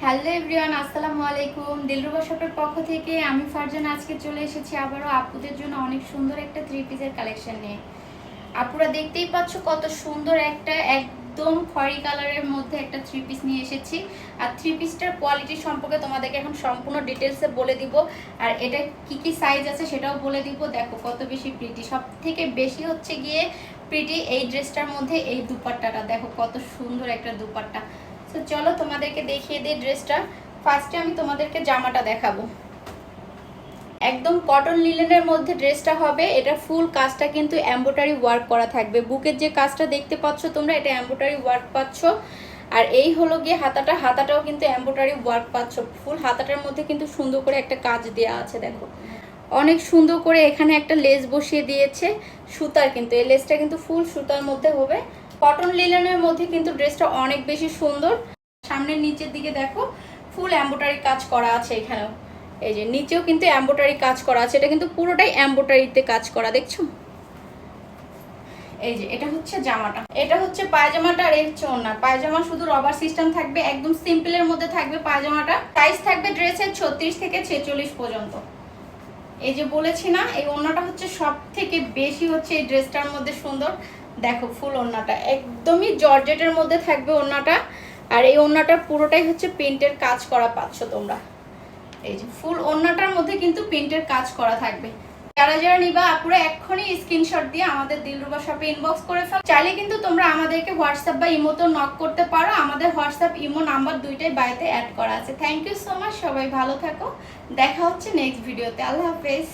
Hello everyone, আসসালামু আলাইকুম। দিলরুবা শপের পক্ষ থেকে আমি ফারজানা আজকে চলে এসেছি আবারও আপুদের জন্য অনেক সুন্দর একটা থ্রি পিসের কালেকশন নিয়ে। আপুরা দেখতেই পাচ্ছ কত সুন্দর একটা একদম খয়েরি কালারের মধ্যে একটা থ্রি পিস নিয়ে এসেছি। আর থ্রি পিসটার কোয়ালিটি সম্পর্কে তোমাদেরকে এখন সম্পূর্ণ ডিটেলসে বলে দিব। আর এটা কি কি সাইজ আছে সেটাও বলে দিব। দেখো কত বেশি প্রিটি, সব থেকে বেশি হচ্ছে গিয়ে প্রিটি এই ড্রেসটার মধ্যে এই দুপাট্টাটা। দেখো কত সুন্দর একটা দুপাট্টা। তো চলো তোমাদেরকে দেখিয়ে দিই ড্রেসটা। ফার্স্টে আমি তোমাদেরকে জামাটা দেখাবো। একদম কটন লিনেনের মধ্যে ড্রেসটা হবে। এটা ফুল কাজটা কিন্তু এমব্রয়ডারি ওয়ার্ক করা থাকবে। বুকের যে কাজটা দেখতে পাচ্ছ তোমরা, এটা এমব্রয়ডারি ওয়ার্ক পাচ্ছ। আর এই হলো গিয়ে হাতাটাও কিন্তু এমব্রয়ডারি ওয়ার্ক পাচ্ছ। ফুল হাতাটার মধ্যে কিন্তু সুন্দর করে একটা কাজ দেওয়া আছে। দেখো অনেক সুন্দর করে এখানে একটা লেস বসিয়ে দিয়েছে সুতার। কিন্তু এই লেসটা কিন্তু ফুল সুতার মধ্যে হবে। কটন লিনেনের মধ্যে কিন্তু ড্রেসটা অনেক বেশি সুন্দর। সামনের নিচের দিকে দেখো ফুল এমব্রয়ডারি কাজ করা আছে। এখানেও এই যে নিচেও কিন্তু এমব্রয়ডারি কাজ করা আছে। এটা কিন্তু পুরোটাই এমব্রয়ডারিতে কাজ করা, দেখছো? এই যে এটা হচ্ছে জামাটা, এটা হচ্ছে পায়জামাটা। আর এই হচ্ছে ওড়না। পায়জামা শুধু রবার সিস্টেম থাকবে, একদম সিম্পলের মধ্যে থাকবে পায়জামাটা। সাইজ থাকবে ড্রেসের 36 থেকে 46 পর্যন্ত। এই যে বলেছি না, এই ওড়নাটা হচ্ছে সব থেকে বেশি হচ্ছে এই ড্রেসটার মধ্যে সুন্দর। দেখো ফুল ওড়নাটা একদমই জর্জেটের মধ্যে থাকবে ওড়নাটা। আর এই ওড়নাটা পুরোটাই হচ্ছে প্রিন্টের কাজ করা পাচ্ছ তোমরা। এই যে ফুল ওড়নাটার মধ্যে কিন্তু প্রিন্টের কাজ করা থাকবে। যারা যারা নিবা আপুরা এক্ষুনি স্ক্রিনশট দিয়ে আমাদের দিলরুবা শপে ইনবক্স করে ফেল। চাইলে কিন্তু তোমরা আমাদেরকে হোয়াটসঅ্যাপ বা ইমোতে নক করতে পারো। আমাদের হোয়াটসঅ্যাপ ইমো নাম্বার দুইটাই বায়োতে অ্যাড করা আছে। থ্যাংক ইউ সো মাচ, সবাই ভালো থাকো। দেখা হচ্ছে নেক্সট ভিডিওতে। আল্লাহ হাফেজ।